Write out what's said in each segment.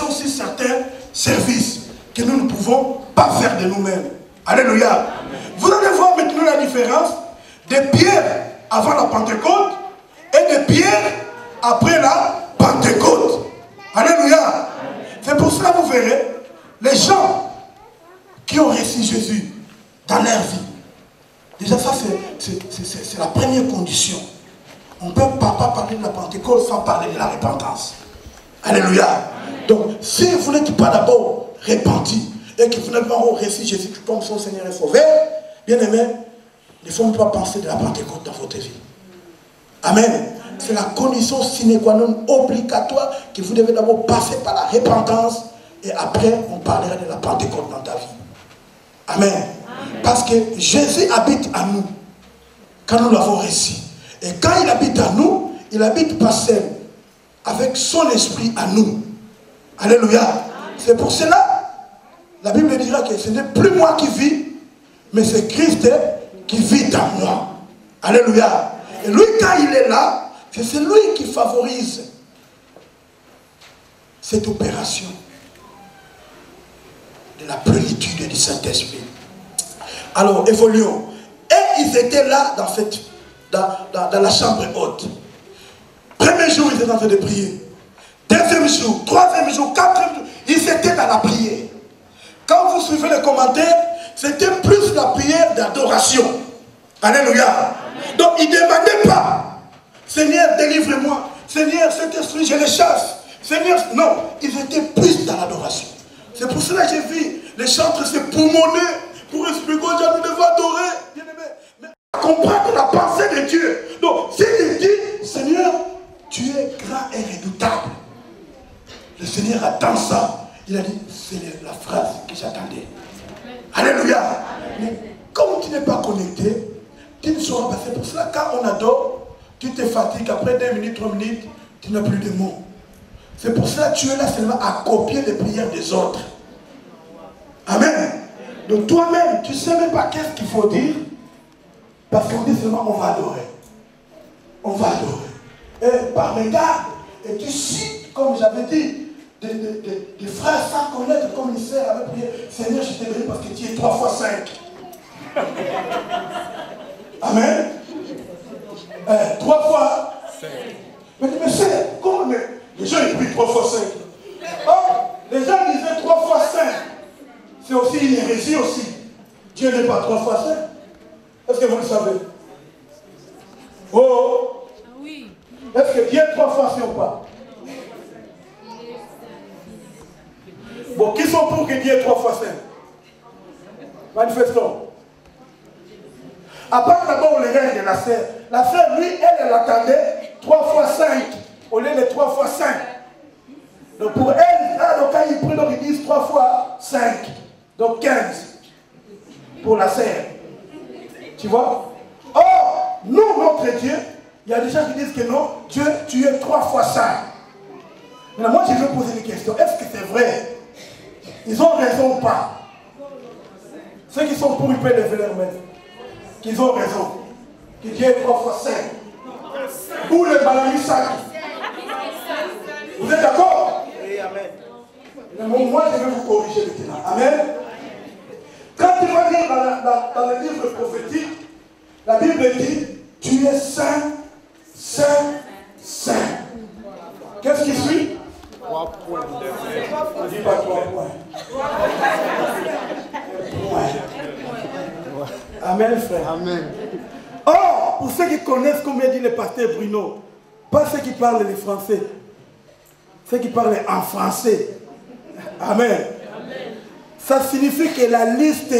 connaissons aussi certains services que nous ne pouvons pas faire de nous-mêmes. Alléluia. Vous allez voir maintenant la différence des pierres avant la Pentecôte et des pierres après la Pentecôte. Alléluia. C'est pour cela que vous verrez, les gens qui ont reçu Jésus dans leur vie, déjà ça c'est la première condition. On ne peut pas parler de la Pentecôte sans parler de la repentance. Alléluia. Donc, si vous n'êtes pas d'abord repenti et que vous n'avez pas reçu Jésus comme son Seigneur et Sauveur, bien aimé, il ne faut pas penser de la Pentecôte dans votre vie. Amen. C'est la condition sine qua non obligatoire que vous devez d'abord passer par la repentance et après on parlera de la Pentecôte dans ta vie. Amen. Amen. Parce que Jésus habite en nous quand nous l'avons reçu. Et quand il habite en nous, il habite pas seul, avec son esprit à nous. Alléluia. C'est pour cela, la Bible dira que ce n'est plus moi qui vis, mais c'est Christ qui vit en moi. Alléluia. Et lui, quand il est là, c'est lui qui favorise cette opération de la plénitude du Saint-Esprit. Alors, évoluons. Et ils étaient là dans la chambre haute. Premier jour, ils étaient en train de prier. Deuxième jour, troisième jour, quatrième jour, ils étaient dans la prière. Quand vous suivez les commentaires, c'était plus la prière d'adoration. Alléluia. Donc, ils ne demandaient pas, Seigneur, délivre-moi. Seigneur, cet esprit, je le chasse. Seigneur, non, ils étaient plus dans l'adoration. C'est pour cela que j'ai vu les chantres se poumonner pour expliquer aux gens, nous devons adorer. Bien aimé. Mais comprendre la pensée de Dieu. Donc, s'il dit, Seigneur, tu es grand et redoutable. Le Seigneur attend ça. Il a dit, c'est la phrase que j'attendais. Alléluia. Mais comme tu n'es pas connecté, tu ne sauras pas. C'est pour cela quand on adore, tu te fatigues, après 2 minutes, 3 minutes, tu n'as plus de mots. C'est pour cela que tu es là seulement à copier les prières des autres. Amen. Donc toi-même, tu ne sais même pas qu'est-ce qu'il faut dire, parce qu'on dit seulement on va adorer. On va adorer. Et par mégarde, et tu cites, comme j'avais dit, des phrases sans connaître, comme il sert avec prière. Seigneur, je t'ai béni parce que tu es 3 fois 5. Amen. 3 fois 5. Mais c'est comme les gens ils prient 3 fois 5. Or, les gens disaient 3 fois 5. C'est aussi une hérésie aussi. Dieu n'est pas 3 fois 5. Est-ce que vous le savez? Oh! Oui. Est-ce que Dieu est 3 fois 5 ou pas? Bon, qui sont pour que Dieu est 3 fois 5? Manifestons. À part d'abord le règne de la sœur. La sœur, lui, elle attendait 3 fois 5 au lieu de 3 fois 5. Donc pour elle, là, donc, quand ils prient, donc ils disent 3 fois 5. Donc 15 pour la sœur. Tu vois? Or, nous, notre Dieu, il y a des gens qui disent que non, Dieu, tu es 3 fois 5. Maintenant, moi, je vais poser une question. Est-ce que c'est vrai? Ils ont raison ou pas? Ceux qui sont pour, ils peuvent lever leur main. Qu'ils ont raison. Que Dieu est 3 fois 5. Ou le Malami 5. Vous êtes d'accord? Oui, amen. Moi, je vais vous corriger maintenant. Amen. Quand tu vas lire dans le livre prophétique, la Bible dit, tu es saint, saint, saint. Qu'est-ce qui suit? 3 points. Je ne dis pas 3 points. Amen, frère. Amen. Or, pour ceux qui connaissent, comme a dit le pasteur Bruno, pas ceux qui parlent le français, ceux qui parlent en français. Amen. Amen. Ça signifie que la liste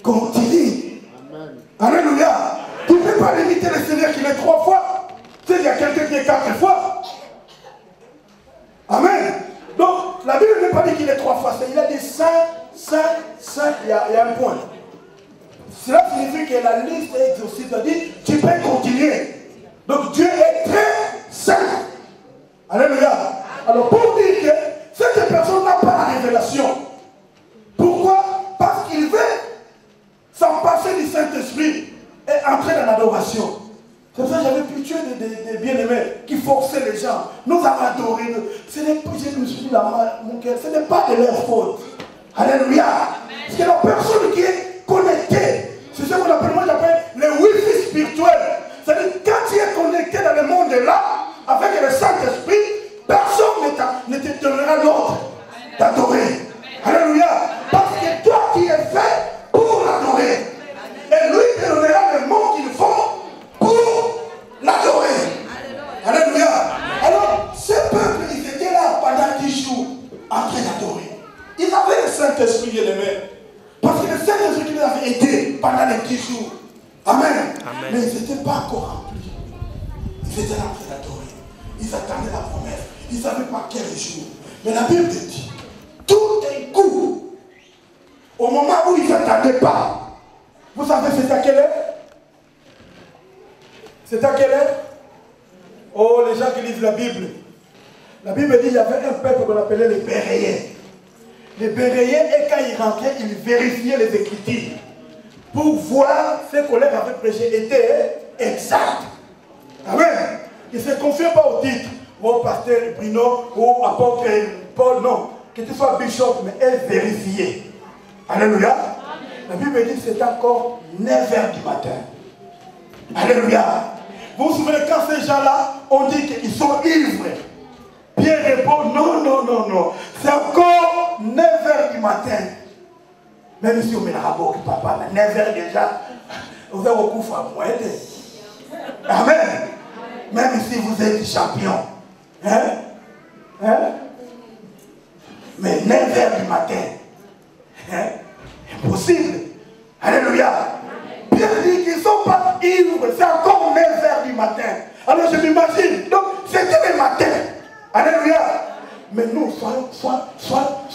continue. Amen. Alléluia. Tu ne peux pas limiter le Seigneur qui est 3 fois. Tu sais, il y a quelqu'un qui est 4 fois. Amen. Donc, la Bible ne peut pas dire qu'il est 3 fois. Il a dit 5, 5, 5. Il y a un point. Cela signifie que la liste est exhaustive. C'est-à-dire, tu peux continuer. Donc, Dieu est très saint. Alléluia. Alors, pour dire que cette personne n'a pas la révélation. Pourquoi? Parce qu'il veut s'en passer du Saint-Esprit et entrer dans l'adoration. C'est pour ça que j'avais pitié des bien-aimés qui forçaient les gens. nous avons adoré. Ce n'est pas, je me suis dit là, mon cœur, ce n'est pas de leur faute. Alléluia. C'est la personne qui est connectée. C'est ce qu'on appelle, moi j'appelle le wifi spirituel. C'est-à-dire quand tu es connecté dans le monde là, avec le Saint-Esprit, personne ne te donnera l'ordre d'adorer. Alléluia. Parce que toi qui es fait pour l'adorer. Et lui te donnera le mot qu'il faut pour l'adorer. Alléluia. Alors, ce peuple, ils étaient là pendant 10 jours en train d'adorer. Ils avaient le Saint-Esprit, bien aimé. Parce que le Saint-Esprit les avait aidés pendant les 10 jours. Amen. Mais ils n'étaient pas encore remplis. Ils étaient là en train d'adorer. Ils attendaient la promesse. Ils ne savaient pas quel jour. Mais la Bible dit, tout d'un coup, au moment où ils n'attendaient pas, vous savez c'est à quelle heure? C'est à quelle heure? Oh, les gens qui lisent la Bible. La Bible dit qu'il y avait un peuple qu'on appelait les Béréens. Les Béréens, et quand ils rentraient, ils vérifiaient les Écritures pour voir ce qu'on leur avait prêché était exact. Amen. Ils ne se confient pas au titre. Au pasteur Bruno, ou apôtre Paul, non. Que tu sois bishop, mais elle vérifiait. Alléluia. La Bible dit que c'est encore 9h du matin. Alléluia. Vous vous souvenez quand ces gens-là ont dit qu'ils sont ivres. Pierre répond, non, non, non, non. C'est encore 9h du matin. Même si on met la rabot, papa, 9h déjà, vous avez beaucoup à moitié. Amen. Même si vous êtes champion. Hein? Hein? Mais 9h du matin. Hein? Impossible. Alléluia. Pierre dit qu'ils ne sont pas ivres. C'est encore 9h du matin. Alors je m'imagine. Donc c'était le matin. Alléluia. Mais nous, soyons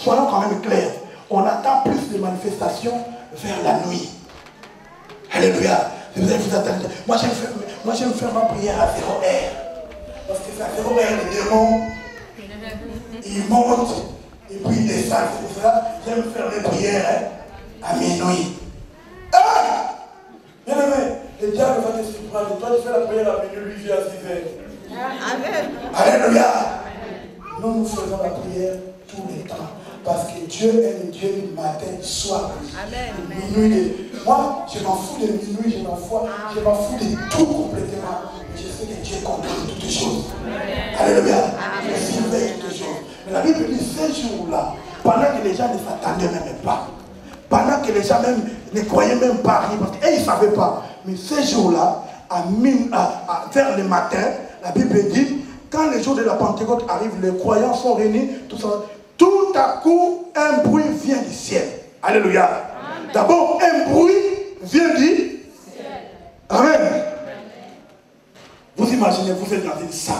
quand même clairs. On attend plus de manifestations vers la nuit. Alléluia. Vous attendez. Moi, j'aime faire ma prière à 0h. Parce que c'est à 0h, les démons, ils montent et puis ils descendent. C'est pour ça j'aime faire mes prières à minuit. Ah! Bien aimé, le diable va te surprendre. Toi, tu fais la prière à minuit, lui vient à 6h. Amen. Alléluia. Nous faisons la prière tous les temps. Parce que Dieu est le Dieu du matin, du soir. Amen. Minuit. Moi, je m'en fous de minuit, je m'en fous de tout complètement. Je sais que Dieu contrôle toutes les choses. Amen. Alléluia. Je surveille toutes les choses. Mais la Bible dit ces jours-là, pendant que les gens ne s'attendaient même pas, pendant que les gens même ne croyaient même pas, parce qu'ils ne savaient pas, mais ces jours-là, vers le matin, la Bible dit, quand les jours de la Pentecôte arrivent, les croyants sont réunis, tout à coup, un bruit vient du ciel. Alléluia. D'abord, un bruit vient du ciel. Amen. Vous imaginez, vous êtes dans une salle.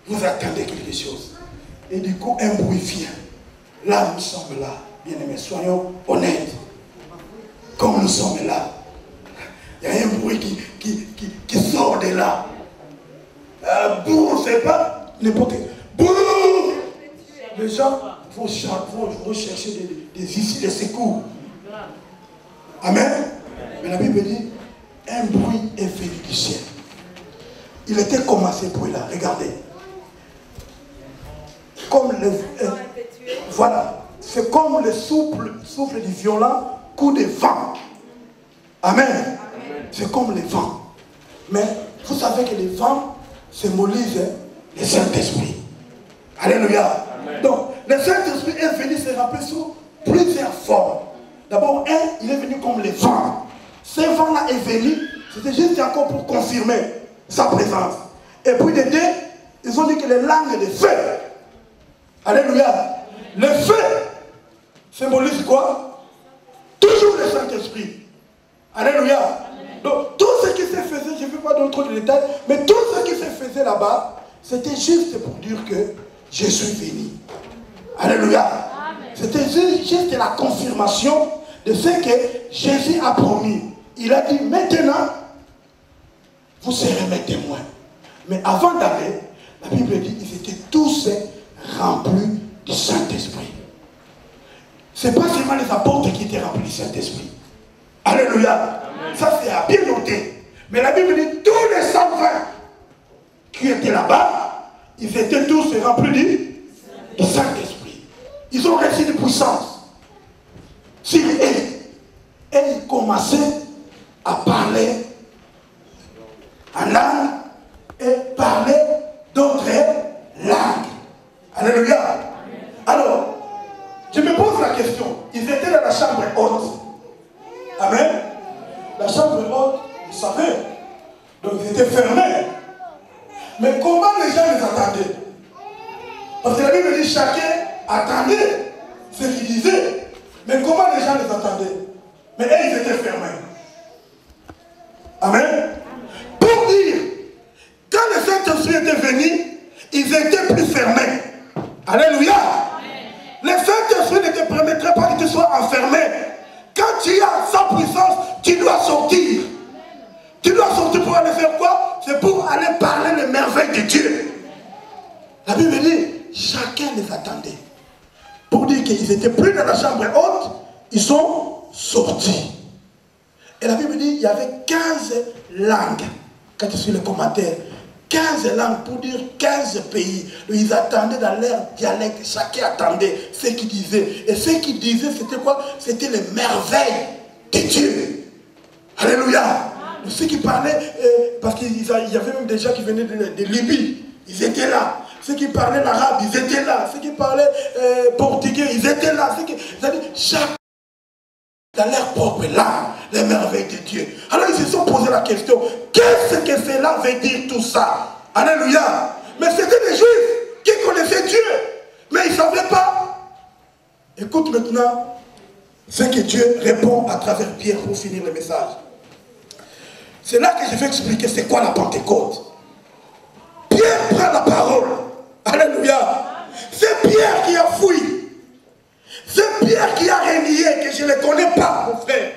Vous attendez quelque chose. Et du coup, un bruit vient. Là, nous sommes là. Bien aimés, soyons honnêtes. Comme nous sommes là. Il y a un bruit qui sort de là. Boum, c'est pas n'importe quel. Boum! Les gens vont chercher des issues de secours. Amen. Mais la Bible dit, un bruit est venu du ciel. Il était comme ce bruit-là. Regardez. Comme le... voilà. C'est comme le souffle du violent coup de vent. Amen. C'est comme le vent. Mais vous savez que le vent symbolise le Saint-Esprit. Alléluia. Amen. Donc, le Saint-Esprit est venu se rappeler sous plusieurs formes. D'abord, il est venu comme le vent. Ce vent-là est venu, c'était juste encore pour confirmer sa présence. Et puis, de deux, ils ont dit que les langues de feu. Alléluia. Le feu symbolise quoi? Toujours le Saint-Esprit. Alléluia. Amen. Donc, tout ce qui se faisait, je ne vais pas donner trop de détails, mais tout ce qui se faisait là-bas, c'était juste pour dire que je suis venu. Alléluia. C'était juste la confirmation de ce que Jésus a promis. Il a dit, maintenant, vous serez mes témoins. Mais avant d'aller, la Bible dit, ils étaient tous remplis du Saint-Esprit. Ce n'est pas seulement les apôtres qui étaient remplis du Saint-Esprit. Alléluia. Amen. Ça, c'est à bien noter. Mais la Bible dit, tous les 120 qui étaient là-bas, ils étaient tous remplis du Saint-Esprit. Ils ont reçu de puissance sur eux. Et ils commençaient à parler en langue et parler d'autres langues. Alléluia. Alors, je me pose la question. Ils étaient dans la chambre haute. Amen. La chambre haute, vous savez, donc ils étaient fermés. Mais comment les gens les attendaient? Parce que la Bible dit chacun attendait ce qu'il disait. Mais comment les gens les attendaient? Mais eux, ils étaient fermés. Amen. Pour dire, quand le Saint-Esprit était venu, ils étaient plus fermés. Alléluia. Le Saint-Esprit ne te permettrait pas que tu sois enfermé. Quand tu as sa puissance, tu dois sortir. Tu dois sortir pour aller faire quoi? C'est pour aller parler les merveilles de Dieu. La Bible dit, chacun les attendait. Pour dire qu'ils n'étaient plus dans la chambre haute, ils sont sortis. Et la Bible dit, il y avait 15 langues. Quand tu suis le commentaire, 15 langues pour dire 15 pays. Ils attendaient dans leur dialecte, chacun attendait ce qu'ils disaient. Et ce qu'ils disaient, c'était quoi? C'était les merveilles de Dieu. Alléluia. Ceux qui parlaient, parce qu'il y avait même des gens qui venaient de Libye, ils étaient là. Ceux qui parlaient l'arabe, ils étaient là. Ceux qui parlaient portugais, ils étaient là. C'est-à-dire, chaque dans leur propre langue, les merveilles de Dieu. Alors ils se sont posé la question, qu'est-ce que cela veut dire tout ça? Alléluia. Mais c'était des Juifs qui connaissaient Dieu, mais ils ne savaient pas. Écoute maintenant ce que Dieu répond à travers Pierre pour finir le message. C'est là que je vais expliquer c'est quoi la Pentecôte. Pierre prend la parole. Alléluia. C'est Pierre qui a fui. C'est Pierre qui a renié, que je ne le connais pas, mon frère.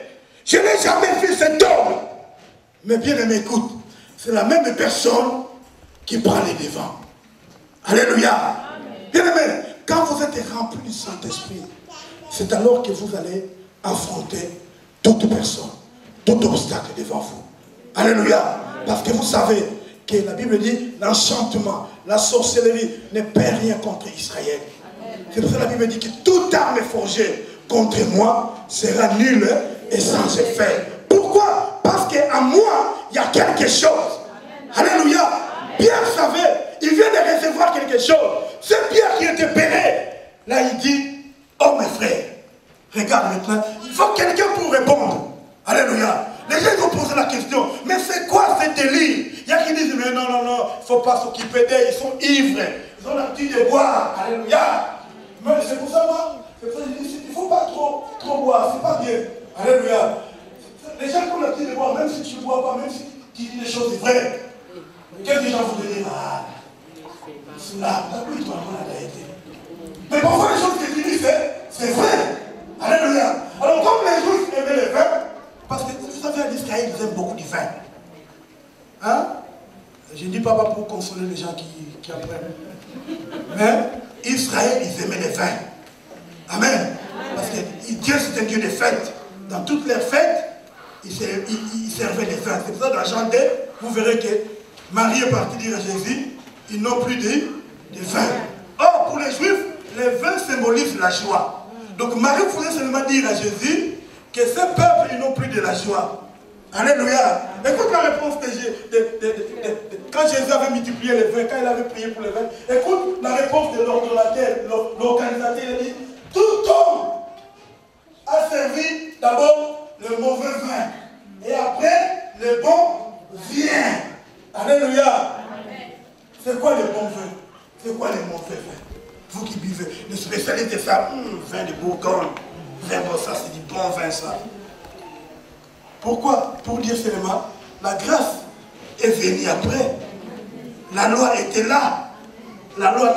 Je n'ai jamais vu cet homme. Mais bien aimé, écoute, c'est la même personne qui prend les devants. Alléluia. Bien aimé, quand vous êtes rempli du Saint-Esprit, c'est alors que vous allez affronter toute personne, tout obstacle devant vous. Alléluia. Parce que vous savez que la Bible dit, l'enchantement, la sorcellerie ne perd rien contre Israël. C'est pour ça que la Bible dit que toute arme forgée contre moi sera nulle et sans effet. Pourquoi? Parce qu'en moi, il y a quelque chose. Alléluia. Pierre savait, il vient de recevoir quelque chose. C'est Pierre qui était béni. Là, il dit, oh mes frères, regarde maintenant, il faut quelqu'un pour répondre. Alléluia. Les gens vont poser la question, mais c'est quoi cet délire? Il y a qui disent, mais non, non, non, il ne faut pas s'occuper d'eux, ils sont ivres. Ils ont l'habitude de boire. Alléluia. Mais c'est pour ça, moi, il ne faut pas trop boire, c'est pas bien. Alléluia. Les gens qui ont l'habitude de boire, même si tu ne bois pas, même si tu dis des choses vraies, qu'est-ce que les gens vont te dire? Ah, c'est là, oui, toi, on a été. Mais parfois, les choses que tu dis, c'est vrai. Alléluia. Alors, comme les Juifs aimaient le vin, parce que vous savez, en Israël, ils aiment beaucoup du vin. Hein? Je ne dis pas pour consoler les gens qui apprennent. Mais Israël, ils aimaient les vins. Amen. Parce que Dieu, c'est un Dieu de fêtes. Dans toutes les fêtes, il servait les vins. C'est pour ça, dans Jean 2, vous verrez que Marie est partie dire à Jésus, ils n'ont plus de vin. Or, pour les Juifs, les vins symbolisent la joie. Donc Marie voulait seulement dire à Jésus que ce peuple, ils n'ont plus de la joie. Alléluia. Écoute la réponse quand Jésus avait multiplié les vins, quand il avait prié pour les vins, écoute la réponse de l'ordonnateur, l'organisateur, il a dit, tout homme a servi d'abord le mauvais vin. Et après, le bon vient. Alléluia. C'est quoi le bon vin? C'est quoi le mauvais vin? Vous qui buvez, les spécialistes de ça, vin de Bourgogne, vin bon, ça c'est du bon vin ça. Pourquoi? Pour dire seulement, la grâce est venue après. La loi était là. La loi